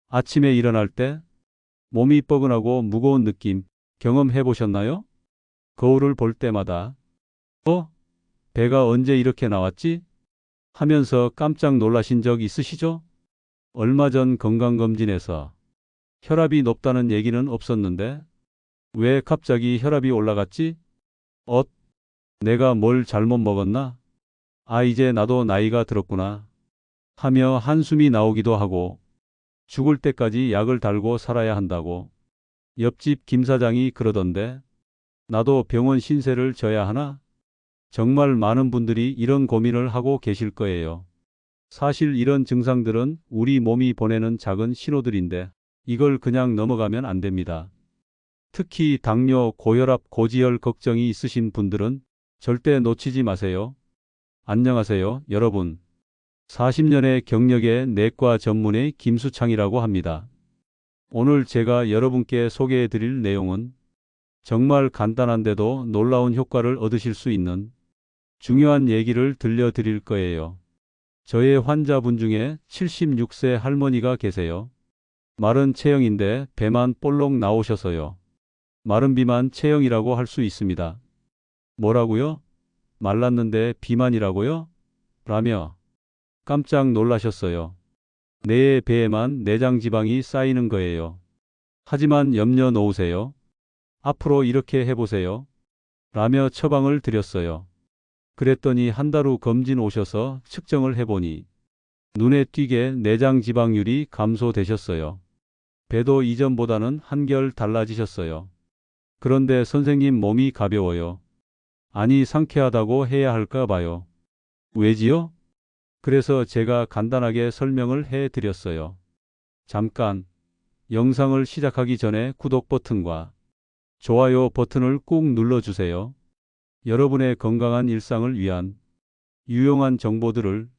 아침에 일어날 때 몸이 뻐근하고 무거운 느낌 경험해 보셨나요? 거울을 볼 때마다 배가 언제 이렇게 나왔지? 하면서 깜짝 놀라신 적 있으시죠? 얼마 전 건강검진에서 혈압이 높다는 얘기는 없었는데 왜 갑자기 혈압이 올라갔지? 어, 내가 뭘 잘못 먹었나? 아, 이제 나도 나이가 들었구나. 하며 한숨이 나오기도 하고 죽을 때까지 약을 달고 살아야 한다고 옆집 김 사장이 그러던데 나도 병원 신세를 져야 하나? 정말 많은 분들이 이런 고민을 하고 계실 거예요. 사실 이런 증상들은 우리 몸이 보내는 작은 신호들인데 이걸 그냥 넘어가면 안 됩니다. 특히 당뇨, 고혈압, 고지혈 걱정이 있으신 분들은 절대 놓치지 마세요. 안녕하세요, 여러분. 40년의 경력의 내과 전문의 김수창이라고 합니다. 오늘 제가 여러분께 소개해 드릴 내용은 정말 간단한데도 놀라운 효과를 얻으실 수 있는 중요한 얘기를 들려드릴 거예요. 저의 환자분 중에 76세 할머니가 계세요. 마른 체형인데 배만 볼록 나오셔서요. 마른 비만 체형이라고 할 수 있습니다. 뭐라고요? 말랐는데 비만이라고요? 라며 깜짝 놀라셨어요. 내 배에만 내장 지방이 쌓이는 거예요. 하지만 염려 놓으세요. 앞으로 이렇게 해보세요. 라며 처방을 드렸어요. 그랬더니 한 달 후 검진 오셔서 측정을 해보니 눈에 띄게 내장 지방률이 감소되셨어요. 배도 이전보다는 한결 달라지셨어요. 그런데 선생님 몸이 가벼워요. 아니 상쾌하다고 해야 할까 봐요. 왜지요? 그래서 제가 간단하게 설명을 해 드렸어요. 잠깐 영상을 시작하기 전에 구독 버튼과 좋아요 버튼을 꾹 눌러주세요. 여러분의 건강한 일상을 위한 유용한 정보들을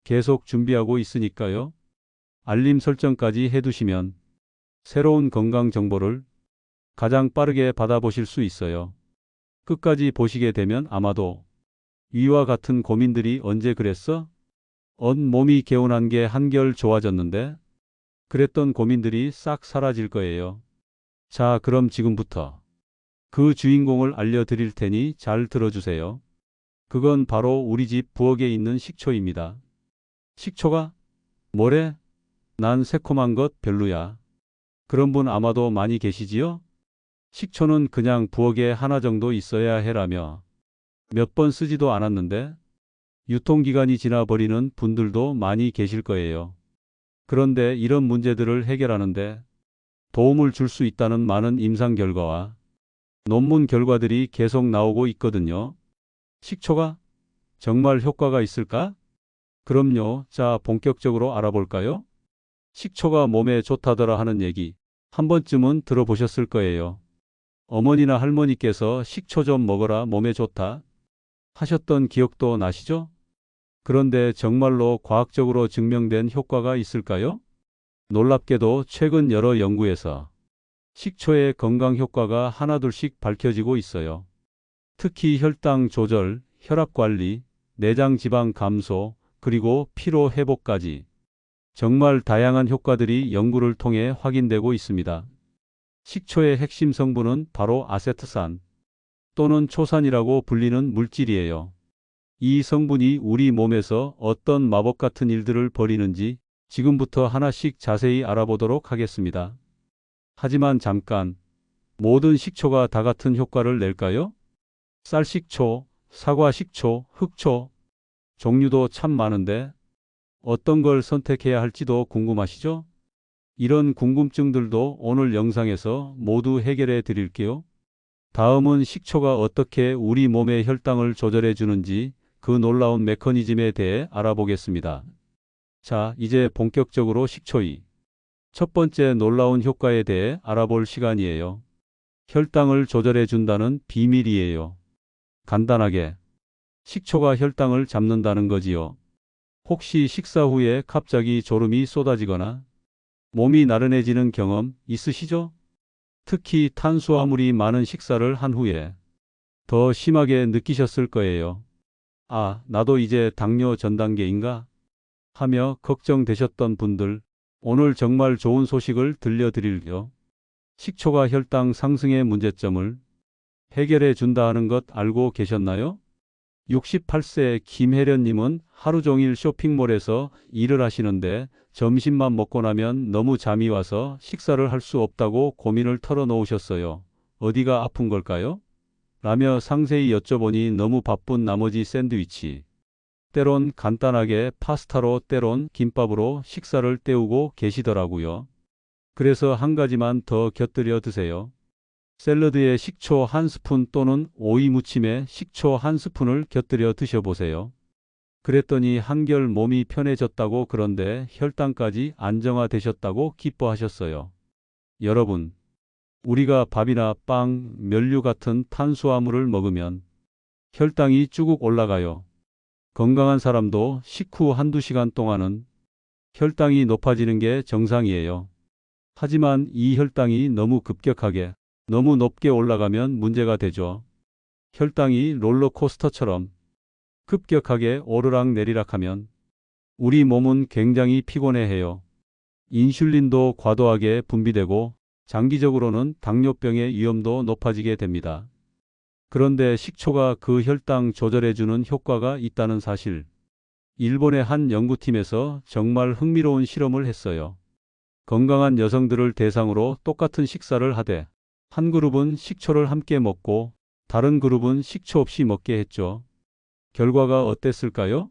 계속 준비하고 있으니까요. 알림 설정까지 해두시면 새로운 건강 정보를 가장 빠르게 받아보실 수 있어요. 끝까지 보시게 되면 아마도 위와 같은 고민들이 언제 그랬어? 몸이 개운한 게 한결 좋아졌는데? 그랬던 고민들이 싹 사라질 거예요. 자, 그럼 지금부터 그 주인공을 알려드릴 테니 잘 들어주세요. 그건 바로 우리 집 부엌에 있는 식초입니다. 식초가? 뭐래? 난 새콤한 것 별로야. 그런 분 아마도 많이 계시지요? 식초는 그냥 부엌에 하나 정도 있어야 해라며 몇 번 쓰지도 않았는데 유통기간이 지나 버리는 분들도 많이 계실 거예요. 그런데 이런 문제들을 해결하는데 도움을 줄 수 있다는 많은 임상 결과와 논문 결과들이 계속 나오고 있거든요. 식초가 정말 효과가 있을까? 그럼요. 자, 본격적으로 알아볼까요? 식초가 몸에 좋다더라 하는 얘기 한 번쯤은 들어보셨을 거예요. 어머니나 할머니께서 식초 좀 먹어라 몸에 좋다 하셨던 기억도 나시죠? 그런데 정말로 과학적으로 증명된 효과가 있을까요? 놀랍게도 최근 여러 연구에서 식초의 건강 효과가 하나둘씩 밝혀지고 있어요. 특히 혈당 조절, 혈압 관리, 내장 지방 감소, 그리고 피로 회복까지 정말 다양한 효과들이 연구를 통해 확인되고 있습니다. 식초의 핵심 성분은 바로 아세트산 또는 초산이라고 불리는 물질이에요. 이 성분이 우리 몸에서 어떤 마법 같은 일들을 벌이는지 지금부터 하나씩 자세히 알아보도록 하겠습니다. 하지만 잠깐, 모든 식초가 다 같은 효과를 낼까요? 쌀식초, 사과식초, 흑초, 종류도 참 많은데 어떤 걸 선택해야 할지도 궁금하시죠? 이런 궁금증들도 오늘 영상에서 모두 해결해 드릴게요. 다음은 식초가 어떻게 우리 몸의 혈당을 조절해 주는지 그 놀라운 메커니즘에 대해 알아보겠습니다. 자, 이제 본격적으로 식초의 첫 번째 놀라운 효과에 대해 알아볼 시간이에요. 혈당을 조절해 준다는 비밀이에요. 간단하게 식초가 혈당을 잡는다는 거지요. 혹시 식사 후에 갑자기 졸음이 쏟아지거나 몸이 나른해지는 경험 있으시죠? 특히 탄수화물이 많은 식사를 한 후에 더 심하게 느끼셨을 거예요. 아, 나도 이제 당뇨 전 단계인가? 하며 걱정되셨던 분들 오늘 정말 좋은 소식을 들려드릴게요. 식초가 혈당 상승의 문제점을 해결해 준다 하는 것 알고 계셨나요? 68세 김혜련님은 하루 종일 쇼핑몰에서 일을 하시는데 점심만 먹고 나면 너무 잠이 와서 식사를 할 수 없다고 고민을 털어놓으셨어요. 어디가 아픈 걸까요? 라며 상세히 여쭤보니 너무 바쁜 나머지 샌드위치, 때론 간단하게 파스타로 때론 김밥으로 식사를 때우고 계시더라고요. 그래서 한 가지만 더 곁들여 드세요. 샐러드에 식초 한 스푼 또는 오이 무침에 식초 한 스푼을 곁들여 드셔보세요. 그랬더니 한결 몸이 편해졌다고 그런데 혈당까지 안정화되셨다고 기뻐하셨어요. 여러분, 우리가 밥이나 빵, 면류 같은 탄수화물을 먹으면 혈당이 쭈국 올라가요. 건강한 사람도 식후 한두 시간 동안은 혈당이 높아지는 게 정상이에요. 하지만 이 혈당이 너무 급격하게, 너무 높게 올라가면 문제가 되죠. 혈당이 롤러코스터처럼 급격하게 오르락내리락하면 우리 몸은 굉장히 피곤해해요. 인슐린도 과도하게 분비되고 장기적으로는 당뇨병의 위험도 높아지게 됩니다. 그런데 식초가 그 혈당 조절해주는 효과가 있다는 사실, 일본의 한 연구팀에서 정말 흥미로운 실험을 했어요. 건강한 여성들을 대상으로 똑같은 식사를 하되 한 그룹은 식초를 함께 먹고 다른 그룹은 식초 없이 먹게 했죠. 결과가 어땠을까요?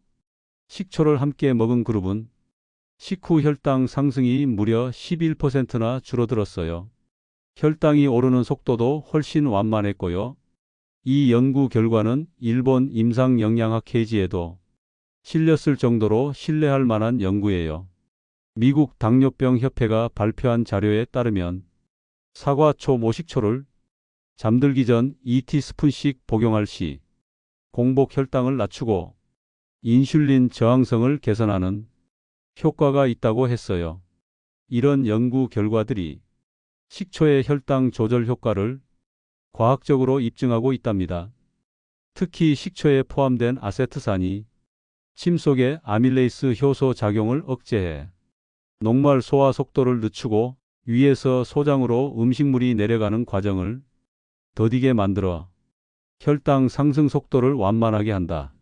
식초를 함께 먹은 그룹은 식후 혈당 상승이 무려 11%나 줄어들었어요. 혈당이 오르는 속도도 훨씬 완만했고요. 이 연구 결과는 일본 임상영양학 페이지에도 실렸을 정도로 신뢰할 만한 연구예요. 미국 당뇨병 협회가 발표한 자료에 따르면 사과초 모식초를 잠들기 전 2티스푼씩 복용할 시 공복 혈당을 낮추고 인슐린 저항성을 개선하는 효과가 있다고 했어요. 이런 연구 결과들이 식초의 혈당 조절 효과를 과학적으로 입증하고 있답니다. 특히 식초에 포함된 아세트산이 침 속의 아밀레이스 효소 작용을 억제해 녹말 소화 속도를 늦추고 위에서 소장으로 음식물이 내려가는 과정을 더디게 만들어 혈당 상승 속도를 완만하게 한다.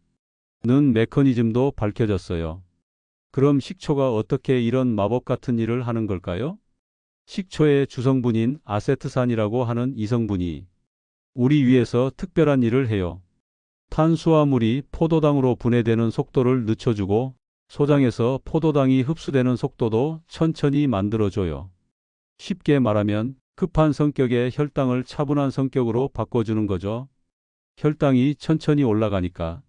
는 메커니즘도 밝혀졌어요. 그럼 식초가 어떻게 이런 마법 같은 일을 하는 걸까요? 식초의 주성분인 아세트산이라고 하는 이 성분이 우리 위에서 특별한 일을 해요. 탄수화물이 포도당으로 분해되는 속도를 늦춰주고 소장에서 포도당이 흡수되는 속도도 천천히 만들어줘요. 쉽게 말하면 급한 성격의 혈당을 차분한 성격으로 바꿔주는 거죠. 혈당이 천천히 올라가니까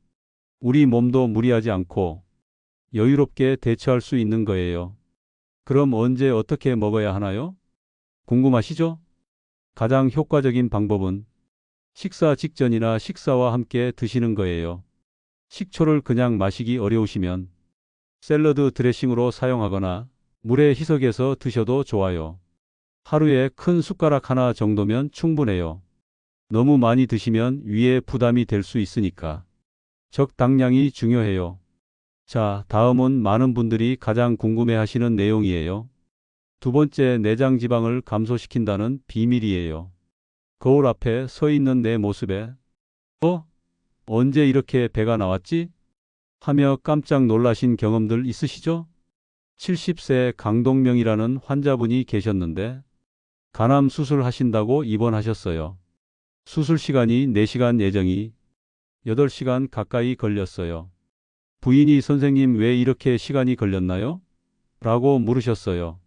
우리 몸도 무리하지 않고 여유롭게 대처할 수 있는 거예요. 그럼 언제 어떻게 먹어야 하나요? 궁금하시죠? 가장 효과적인 방법은 식사 직전이나 식사와 함께 드시는 거예요. 식초를 그냥 마시기 어려우시면 샐러드 드레싱으로 사용하거나 물에 희석해서 드셔도 좋아요. 하루에 큰 숟가락 하나 정도면 충분해요. 너무 많이 드시면 위에 부담이 될 수 있으니까 적당량이 중요해요. 자, 다음은 많은 분들이 가장 궁금해하시는 내용이에요. 두 번째, 내장 지방을 감소시킨다는 비밀이에요. 거울 앞에 서 있는 내 모습에 언제 이렇게 배가 나왔지? 하며 깜짝 놀라신 경험들 있으시죠? 70세 강동명이라는 환자분이 계셨는데 간암 수술하신다고 입원하셨어요. 수술 시간이 4시간 예정이 8시간 가까이 걸렸어요. 부인이 선생님 왜 이렇게 시간이 걸렸나요? 라고 물으셨어요.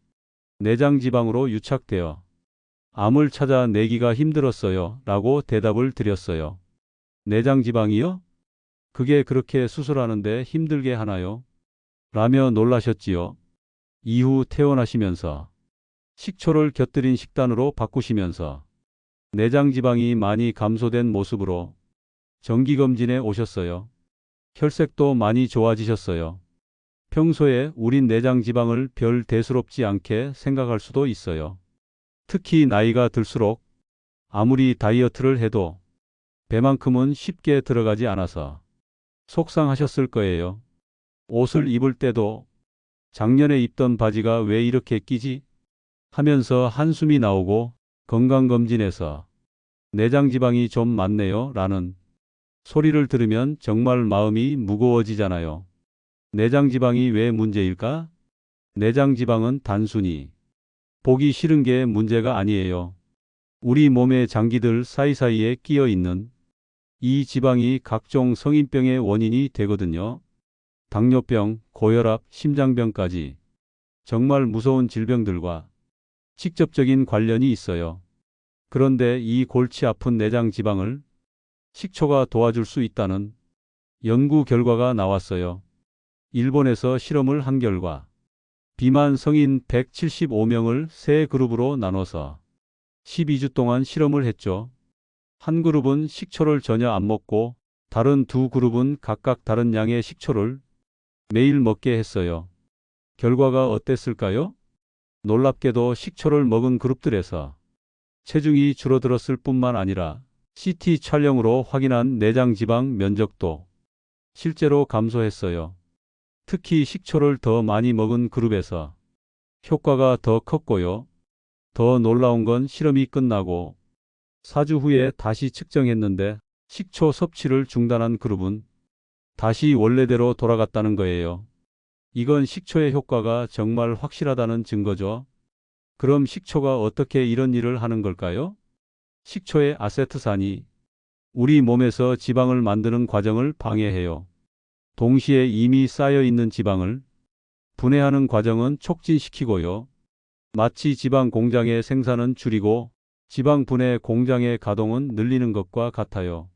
내장 지방으로 유착되어 암을 찾아내기가 힘들었어요. 라고 대답을 드렸어요. 내장 지방이요? 그게 그렇게 수술하는데 힘들게 하나요? 라며 놀라셨지요. 이후 퇴원하시면서 식초를 곁들인 식단으로 바꾸시면서 내장 지방이 많이 감소된 모습으로 정기검진에 오셨어요. 혈색도 많이 좋아지셨어요. 평소에 우린 내장 지방을 별 대수롭지 않게 생각할 수도 있어요. 특히 나이가 들수록 아무리 다이어트를 해도 배만큼은 쉽게 들어가지 않아서 속상하셨을 거예요. 옷을 입을 때도 작년에 입던 바지가 왜 이렇게 끼지? 하면서 한숨이 나오고 건강검진에서 내장 지방이 좀 많네요 라는 소리를 들으면 정말 마음이 무거워지잖아요. 내장 지방이 왜 문제일까? 내장 지방은 단순히 보기 싫은 게 문제가 아니에요. 우리 몸의 장기들 사이사이에 끼어 있는 이 지방이 각종 성인병의 원인이 되거든요. 당뇨병, 고혈압, 심장병까지 정말 무서운 질병들과 직접적인 관련이 있어요. 그런데 이 골치 아픈 내장 지방을 식초가 도와줄 수 있다는 연구 결과가 나왔어요. 일본에서 실험을 한 결과 비만 성인 175명을 세 그룹으로 나눠서 12주 동안 실험을 했죠. 한 그룹은 식초를 전혀 안 먹고 다른 두 그룹은 각각 다른 양의 식초를 매일 먹게 했어요. 결과가 어땠을까요? 놀랍게도 식초를 먹은 그룹들에서 체중이 줄어들었을 뿐만 아니라 CT 촬영으로 확인한 내장 지방 면적도 실제로 감소했어요. 특히 식초를 더 많이 먹은 그룹에서 효과가 더 컸고요. 더 놀라운 건 실험이 끝나고 4주 후에 다시 측정했는데 식초 섭취를 중단한 그룹은 다시 원래대로 돌아갔다는 거예요. 이건 식초의 효과가 정말 확실하다는 증거죠. 그럼 식초가 어떻게 이런 일을 하는 걸까요? 식초의 아세트산이 우리 몸에서 지방을 만드는 과정을 방해해요. 동시에 이미 쌓여 있는 지방을 분해하는 과정은 촉진시키고요. 마치 지방 공장의 생산은 줄이고 지방 분해 공장의 가동은 늘리는 것과 같아요.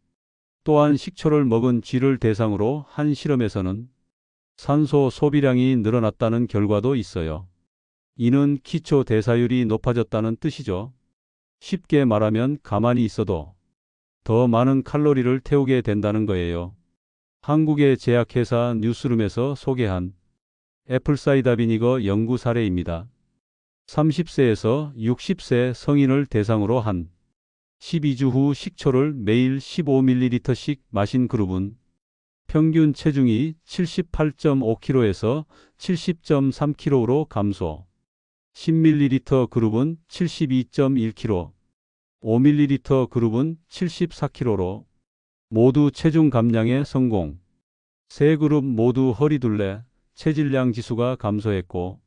또한 식초를 먹은 쥐를 대상으로 한 실험에서는 산소 소비량이 늘어났다는 결과도 있어요. 이는 기초 대사율이 높아졌다는 뜻이죠. 쉽게 말하면 가만히 있어도 더 많은 칼로리를 태우게 된다는 거예요. 한국의 제약회사 뉴스룸에서 소개한 애플사이다 비니거 연구 사례입니다. 30세에서 60세 성인을 대상으로 한 12주 후 식초를 매일 15ml씩 마신 그룹은 평균 체중이 78.5kg에서 70.3kg로 감소. 10ml 그룹은 72.1kg, 5ml 그룹은 74kg로 모두 체중 감량에 성공. 세 그룹 모두 허리둘레, 체질량 지수가 감소했고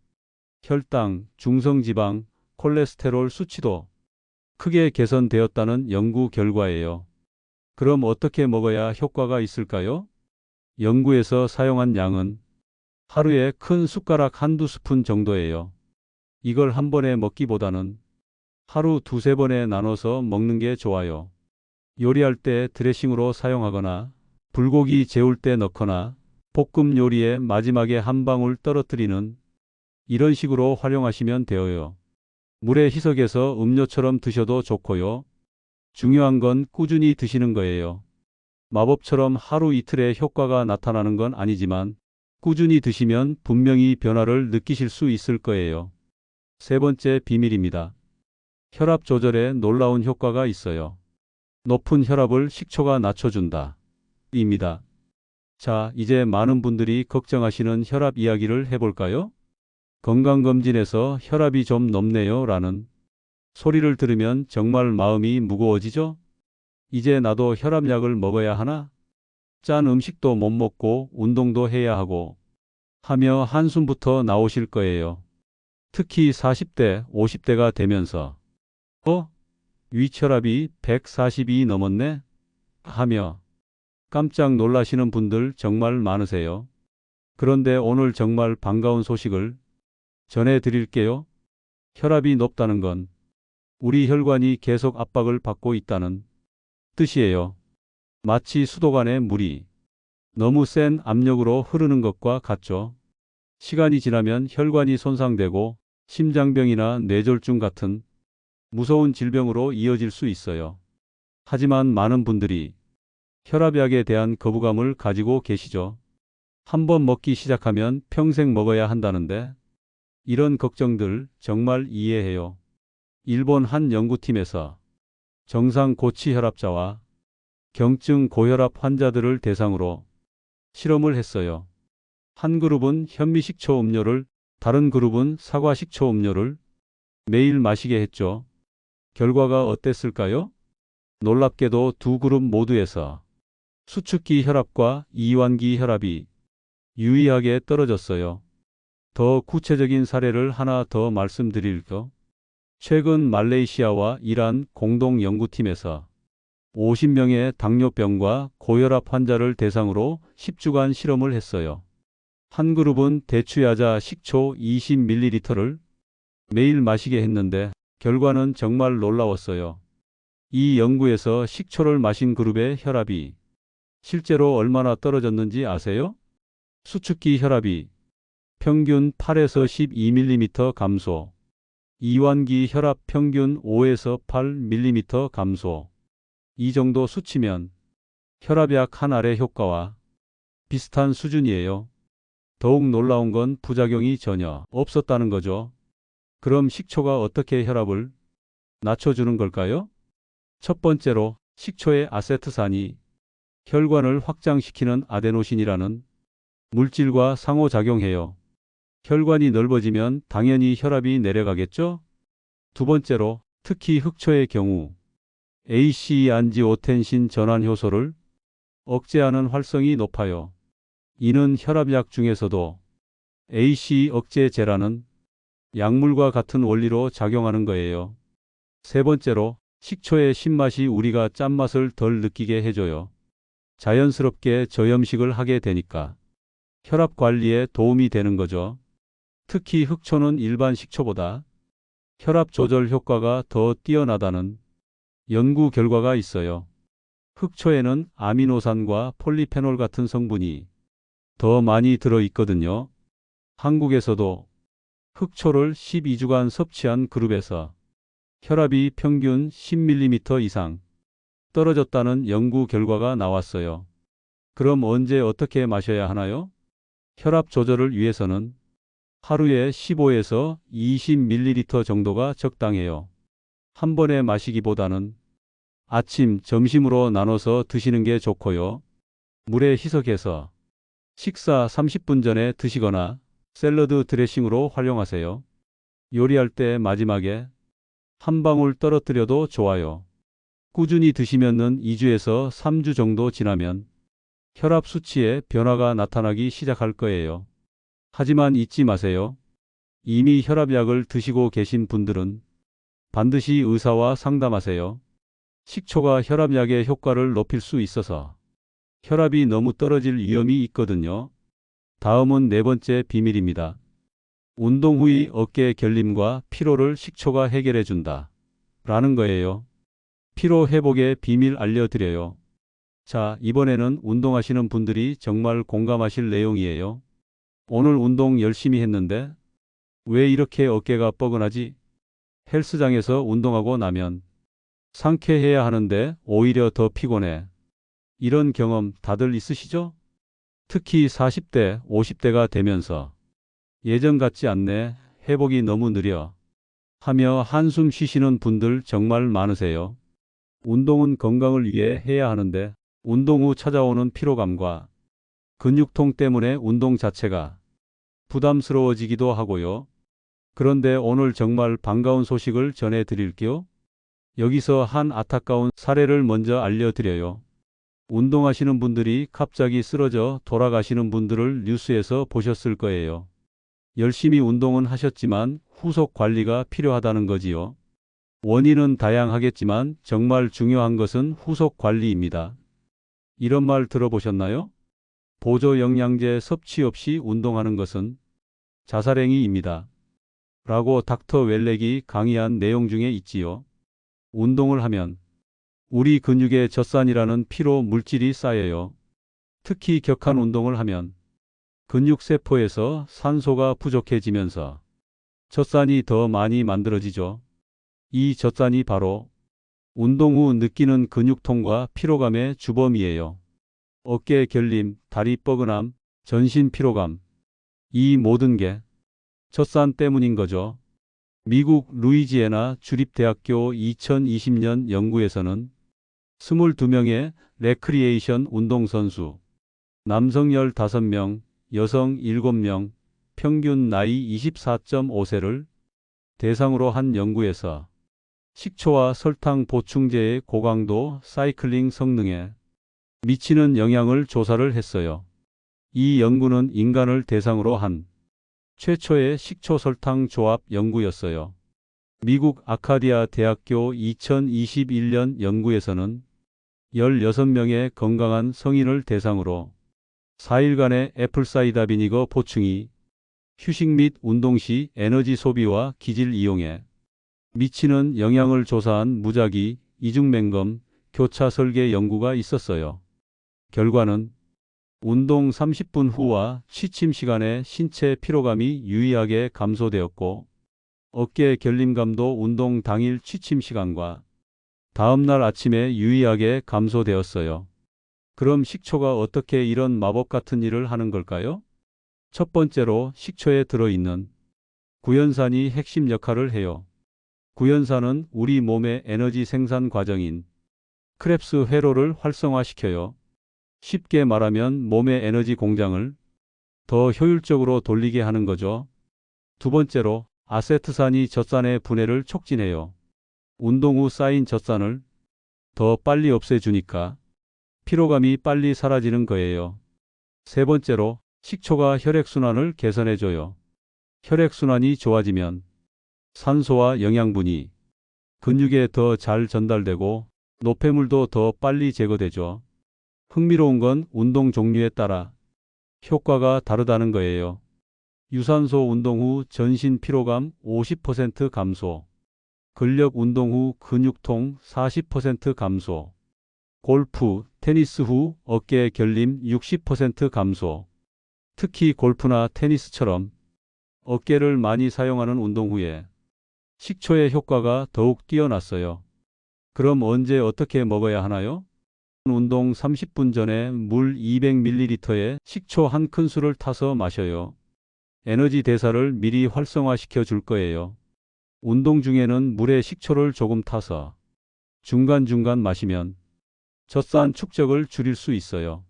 혈당, 중성지방, 콜레스테롤 수치도 크게 개선되었다는 연구 결과예요. 그럼 어떻게 먹어야 효과가 있을까요? 연구에서 사용한 양은 하루에 큰 숟가락 한두 스푼 정도예요. 이걸 한 번에 먹기보다는 하루 두세 번에 나눠서 먹는 게 좋아요. 요리할 때 드레싱으로 사용하거나 불고기 재울 때 넣거나 볶음 요리의 마지막에 한 방울 떨어뜨리는 이런 식으로 활용하시면 돼요. 물에 희석해서 음료처럼 드셔도 좋고요. 중요한 건 꾸준히 드시는 거예요. 마법처럼 하루 이틀에 효과가 나타나는 건 아니지만 꾸준히 드시면 분명히 변화를 느끼실 수 있을 거예요. 세 번째 비밀입니다. 혈압 조절에 놀라운 효과가 있어요. 높은 혈압을 식초가 낮춰준다. 입니다. 자, 이제 많은 분들이 걱정하시는 혈압 이야기를 해볼까요? 건강검진에서 혈압이 좀 높네요 라는 소리를 들으면 정말 마음이 무거워지죠? 이제 나도 혈압약을 먹어야 하나? 짠 음식도 못 먹고 운동도 해야 하고 하며 한숨부터 나오실 거예요. 특히 40대, 50대가 되면서 위혈압이 140이 넘었네? 하며 깜짝 놀라시는 분들 정말 많으세요. 그런데 오늘 정말 반가운 소식을 전해드릴게요. 혈압이 높다는 건 우리 혈관이 계속 압박을 받고 있다는 뜻이에요. 마치 수도관의 물이 너무 센 압력으로 흐르는 것과 같죠. 시간이 지나면 혈관이 손상되고 심장병이나 뇌졸중 같은 무서운 질병으로 이어질 수 있어요. 하지만 많은 분들이 혈압약에 대한 거부감을 가지고 계시죠. 한번 먹기 시작하면 평생 먹어야 한다는데 이런 걱정들 정말 이해해요. 일본 한 연구팀에서 정상 고치 혈압자와 경증 고혈압 환자들을 대상으로 실험을 했어요. 한 그룹은 현미식초 음료를 다른 그룹은 사과 식초 음료를 매일 마시게 했죠. 결과가 어땠을까요? 놀랍게도 두 그룹 모두에서 수축기 혈압과 이완기 혈압이 유의하게 떨어졌어요. 더 구체적인 사례를 하나 더 말씀드릴게요. 최근 말레이시아와 이란 공동 연구팀에서 50명의 당뇨병과 고혈압 환자를 대상으로 10주간 실험을 했어요. 한 그룹은 대추야자 식초 20ml를 매일 마시게 했는데 결과는 정말 놀라웠어요. 이 연구에서 식초를 마신 그룹의 혈압이 실제로 얼마나 떨어졌는지 아세요? 수축기 혈압이 평균 8에서 12mm 감소, 이완기 혈압 평균 5에서 8mm 감소. 이 정도 수치면 혈압약 한 알의 효과와 비슷한 수준이에요. 더욱 놀라운 건 부작용이 전혀 없었다는 거죠. 그럼 식초가 어떻게 혈압을 낮춰주는 걸까요? 첫 번째로 식초의 아세트산이 혈관을 확장시키는 아데노신이라는 물질과 상호작용해요. 혈관이 넓어지면 당연히 혈압이 내려가겠죠? 두 번째로 특히 흑초의 경우 ACE-안지오텐신 전환 효소를 억제하는 활성이 높아요. 이는 혈압약 중에서도 ACE 억제제라는 약물과 같은 원리로 작용하는 거예요. 세 번째로 식초의 신맛이 우리가 짠맛을 덜 느끼게 해줘요. 자연스럽게 저염식을 하게 되니까 혈압 관리에 도움이 되는 거죠. 특히 흑초는 일반 식초보다 혈압 조절 효과가 더 뛰어나다는 연구 결과가 있어요. 흑초에는 아미노산과 폴리페놀 같은 성분이 더 많이 들어 있거든요. 한국에서도 흑초를 12주간 섭취한 그룹에서 혈압이 평균 10mm 이상 떨어졌다는 연구 결과가 나왔어요. 그럼 언제 어떻게 마셔야 하나요? 혈압 조절을 위해서는 하루에 15에서 20ml 정도가 적당해요. 한 번에 마시기보다는 아침, 점심으로 나눠서 드시는 게 좋고요. 물에 희석해서 식사 30분 전에 드시거나 샐러드 드레싱으로 활용하세요. 요리할 때 마지막에 한 방울 떨어뜨려도 좋아요. 꾸준히 드시면은 2주에서 3주 정도 지나면 혈압 수치에 변화가 나타나기 시작할 거예요. 하지만 잊지 마세요. 이미 혈압약을 드시고 계신 분들은 반드시 의사와 상담하세요. 식초가 혈압약의 효과를 높일 수 있어서 혈압이 너무 떨어질 위험이 있거든요. 다음은 네 번째 비밀입니다. 운동 후의 어깨 결림과 피로를 식초가 해결해 준다. 라는 거예요. 피로 회복의 비밀 알려드려요. 자, 이번에는 운동하시는 분들이 정말 공감하실 내용이에요. 오늘 운동 열심히 했는데 왜 이렇게 어깨가 뻐근하지? 헬스장에서 운동하고 나면 상쾌해야 하는데 오히려 더 피곤해. 이런 경험 다들 있으시죠? 특히 40대, 50대가 되면서 예전 같지 않네, 회복이 너무 느려 하며 한숨 쉬시는 분들 정말 많으세요. 운동은 건강을 위해 해야 하는데 운동 후 찾아오는 피로감과 근육통 때문에 운동 자체가 부담스러워지기도 하고요. 그런데 오늘 정말 반가운 소식을 전해드릴게요. 여기서 한 안타까운 사례를 먼저 알려드려요. 운동하시는 분들이 갑자기 쓰러져 돌아가시는 분들을 뉴스에서 보셨을 거예요. 열심히 운동은 하셨지만 후속 관리가 필요하다는 거지요. 원인은 다양하겠지만 정말 중요한 것은 후속 관리입니다. 이런 말 들어보셨나요? 보조 영양제 섭취 없이 운동하는 것은 자살행위입니다. 라고 닥터 웰렉이 강의한 내용 중에 있지요. 운동을 하면 우리 근육에 젖산이라는 피로 물질이 쌓여요. 특히 격한 운동을 하면 근육세포에서 산소가 부족해지면서 젖산이 더 많이 만들어지죠. 이 젖산이 바로 운동 후 느끼는 근육통과 피로감의 주범이에요. 어깨 결림, 다리 뻐근함, 전신 피로감. 이 모든 게 젖산 때문인 거죠. 미국 루이지애나 주립대학교 2020년 연구에서는 22명의 레크리에이션 운동선수, 남성 15명, 여성 7명, 평균 나이 24.5세를 대상으로 한 연구에서 식초와 설탕 보충제의 고강도 사이클링 성능에 미치는 영향을 조사를 했어요. 이 연구는 인간을 대상으로 한 최초의 식초 설탕 조합 연구였어요. 미국 아카디아 대학교 2021년 연구에서는 16명의 건강한 성인을 대상으로 4일간의 애플사이다 비니거 보충이 휴식 및 운동 시 에너지 소비와 기질 이용에 미치는 영향을 조사한 무작위 이중맹검 교차 설계 연구가 있었어요. 결과는 운동 30분 후와 취침 시간에 신체 피로감이 유의하게 감소되었고 어깨 결림감도 운동 당일 취침 시간과 다음날 아침에 유의하게 감소되었어요. 그럼 식초가 어떻게 이런 마법 같은 일을 하는 걸까요? 첫 번째로 식초에 들어있는 구연산이 핵심 역할을 해요. 구연산은 우리 몸의 에너지 생산 과정인 크렙스 회로를 활성화시켜요. 쉽게 말하면 몸의 에너지 공장을 더 효율적으로 돌리게 하는 거죠. 두 번째로 아세트산이 젖산의 분해를 촉진해요. 운동 후 쌓인 젖산을 더 빨리 없애주니까 피로감이 빨리 사라지는 거예요. 세 번째로 식초가 혈액순환을 개선해줘요. 혈액순환이 좋아지면 산소와 영양분이 근육에 더 잘 전달되고 노폐물도 더 빨리 제거되죠. 흥미로운 건 운동 종류에 따라 효과가 다르다는 거예요. 유산소 운동 후 전신 피로감 50% 감소, 근력 운동 후 근육통 40% 감소, 골프, 테니스 후 어깨 결림 60% 감소. 특히 골프나 테니스처럼 어깨를 많이 사용하는 운동 후에 식초의 효과가 더욱 뛰어났어요. 그럼 언제 어떻게 먹어야 하나요? 운동 30분 전에 물 200ml에 식초 한 큰술을 타서 마셔요. 에너지 대사를 미리 활성화시켜 줄 거예요. 운동 중에는 물에 식초를 조금 타서 중간중간 마시면 젖산 축적을 줄일 수 있어요.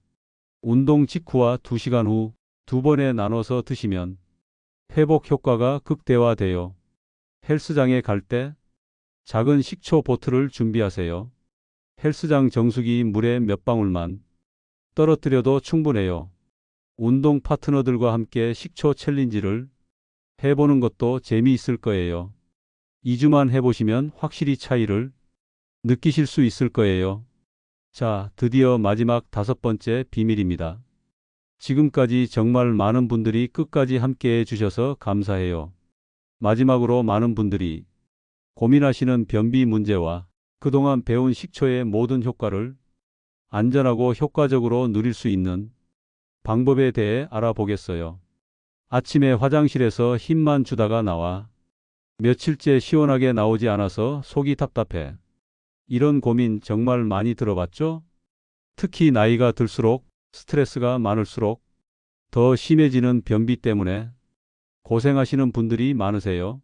운동 직후와 2시간 후 2번에 나눠서 드시면 회복 효과가 극대화돼요. 헬스장에 갈 때 작은 식초 보틀을 준비하세요. 헬스장 정수기 물에 몇 방울만 떨어뜨려도 충분해요. 운동 파트너들과 함께 식초 챌린지를 해보는 것도 재미있을 거예요. 2주만 해보시면 확실히 차이를 느끼실 수 있을 거예요. 자, 드디어 마지막 5번째 비밀입니다. 지금까지 정말 많은 분들이 끝까지 함께 해주셔서 감사해요. 마지막으로 많은 분들이 고민하시는 변비 문제와 그동안 배운 식초의 모든 효과를 안전하고 효과적으로 누릴 수 있는 방법에 대해 알아보겠어요. 아침에 화장실에서 힘만 주다가 나와 며칠째 시원하게 나오지 않아서 속이 답답해. 이런 고민 정말 많이 들어봤죠? 특히 나이가 들수록 스트레스가 많을수록 더 심해지는 변비 때문에 고생하시는 분들이 많으세요.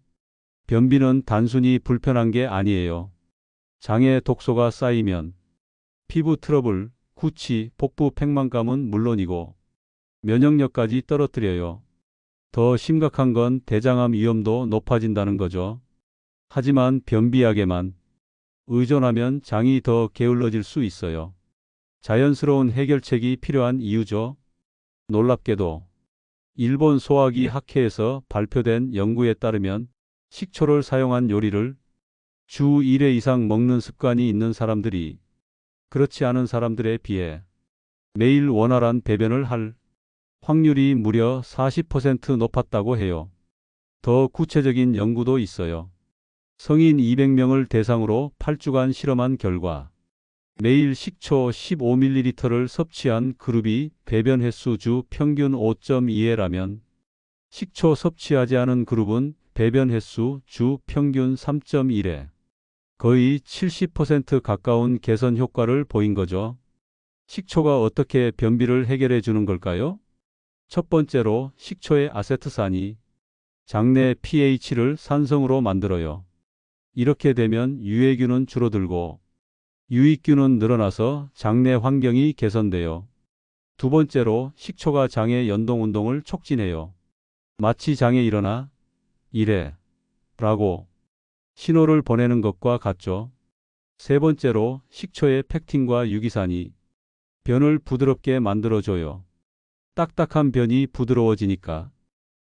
변비는 단순히 불편한 게 아니에요. 장에 독소가 쌓이면 피부 트러블, 구취, 복부 팽만감은 물론이고 면역력까지 떨어뜨려요. 더 심각한 건 대장암 위험도 높아진다는 거죠. 하지만 변비약에만 의존하면 장이 더 게을러질 수 있어요. 자연스러운 해결책이 필요한 이유죠. 놀랍게도 일본 소화기 학회에서 발표된 연구에 따르면 식초를 사용한 요리를 주 1회 이상 먹는 습관이 있는 사람들이 그렇지 않은 사람들에 비해 매일 원활한 배변을 할 확률이 무려 40% 높았다고 해요. 더 구체적인 연구도 있어요. 성인 200명을 대상으로 8주간 실험한 결과 매일 식초 15ml를 섭취한 그룹이 배변 횟수 주 평균 5.2회라면 식초 섭취하지 않은 그룹은 배변 횟수 주 평균 3.1회. 거의 70% 가까운 개선 효과를 보인 거죠. 식초가 어떻게 변비를 해결해 주는 걸까요? 첫 번째로 식초의 아세트산이 장내 pH를 산성으로 만들어요. 이렇게 되면 유해균은 줄어들고 유익균은 늘어나서 장내 환경이 개선돼요. 두 번째로 식초가 장의 연동 운동을 촉진해요. 마치 장에 일어나 이래 라고 신호를 보내는 것과 같죠. 세 번째로 식초의 펙틴과 유기산이 변을 부드럽게 만들어줘요. 딱딱한 변이 부드러워지니까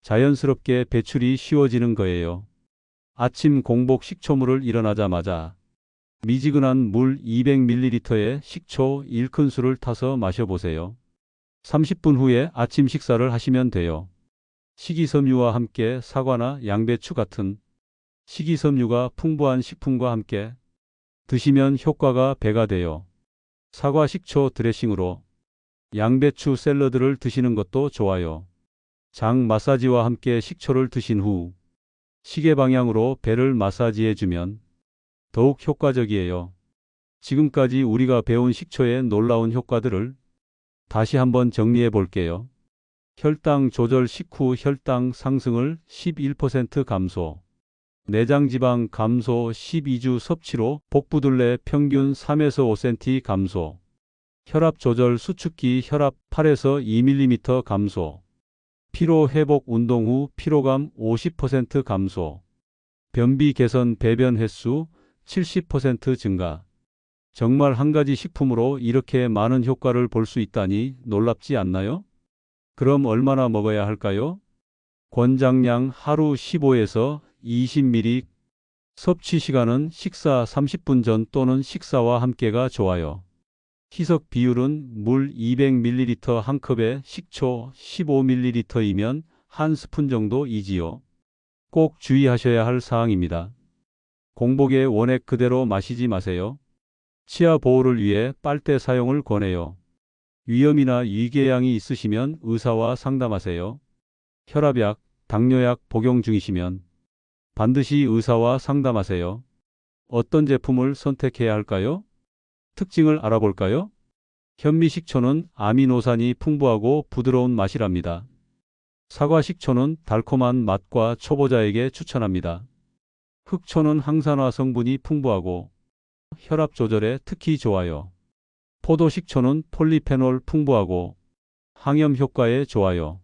자연스럽게 배출이 쉬워지는 거예요. 아침 공복 식초물을 일어나자마자 미지근한 물 200ml에 식초 1큰술을 타서 마셔보세요. 30분 후에 아침 식사를 하시면 돼요. 식이섬유와 함께 사과나 양배추 같은 식이섬유가 풍부한 식품과 함께 드시면 효과가 배가 돼요. 사과 식초 드레싱으로 양배추 샐러드를 드시는 것도 좋아요. 장 마사지와 함께 식초를 드신 후 시계 방향으로 배를 마사지해주면 더욱 효과적이에요. 지금까지 우리가 배운 식초의 놀라운 효과들을 다시 한번 정리해 볼게요. 혈당 조절 식후 혈당 상승을 11% 감소, 내장지방 감소 12주 섭취로 복부둘레 평균 3에서 5cm 감소, 혈압 조절 수축기 혈압 8에서 2mm 감소, 피로 회복 운동 후 피로감 50% 감소, 변비 개선 배변 횟수 70% 증가. 정말 한 가지 식품으로 이렇게 많은 효과를 볼 수 있다니 놀랍지 않나요? 그럼 얼마나 먹어야 할까요? 권장량 하루 15에서 20ml, 섭취 시간은 식사 30분 전 또는 식사와 함께가 좋아요. 희석 비율은 물 200ml 한 컵에 식초 15ml이면 한 스푼 정도이지요. 꼭 주의하셔야 할 사항입니다. 공복에 원액 그대로 마시지 마세요. 치아 보호를 위해 빨대 사용을 권해요. 위염이나 위궤양이 있으시면 의사와 상담하세요. 혈압약, 당뇨약 복용 중이시면 반드시 의사와 상담하세요. 어떤 제품을 선택해야 할까요? 특징을 알아볼까요? 현미식초는 아미노산이 풍부하고 부드러운 맛이랍니다. 사과식초는 달콤한 맛과 초보자에게 추천합니다. 흑초는 항산화 성분이 풍부하고 혈압 조절에 특히 좋아요. 포도식초는 폴리페놀 풍부하고 항염 효과에 좋아요.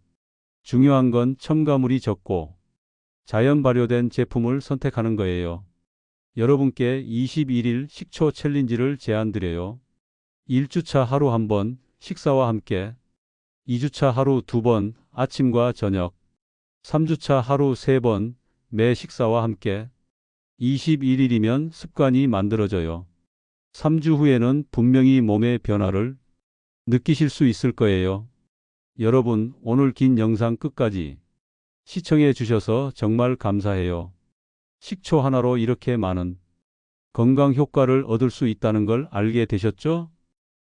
중요한 건 첨가물이 적고 자연 발효된 제품을 선택하는 거예요. 여러분께 21일 식초 챌린지를 제안드려요. 1주차 하루 1번 식사와 함께, 2주차 하루 2번 아침과 저녁, 3주차 하루 3번 매 식사와 함께. 21일이면 습관이 만들어져요. 3주 후에는 분명히 몸의 변화를 느끼실 수 있을 거예요. 여러분, 오늘 긴 영상 끝까지 시청해 주셔서 정말 감사해요. 식초 하나로 이렇게 많은 건강 효과를 얻을 수 있다는 걸 알게 되셨죠?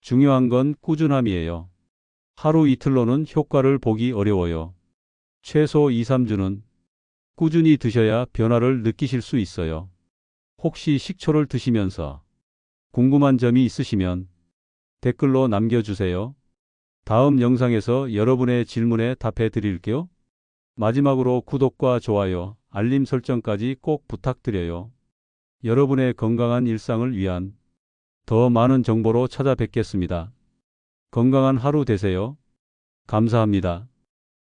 중요한 건 꾸준함이에요. 하루 이틀로는 효과를 보기 어려워요. 최소 2~3주는 꾸준히 드셔야 변화를 느끼실 수 있어요. 혹시 식초를 드시면서 궁금한 점이 있으시면 댓글로 남겨주세요. 다음 영상에서 여러분의 질문에 답해 드릴게요. 마지막으로 구독과 좋아요, 알림 설정까지 꼭 부탁드려요. 여러분의 건강한 일상을 위한 더 많은 정보로 찾아뵙겠습니다. 건강한 하루 되세요. 감사합니다.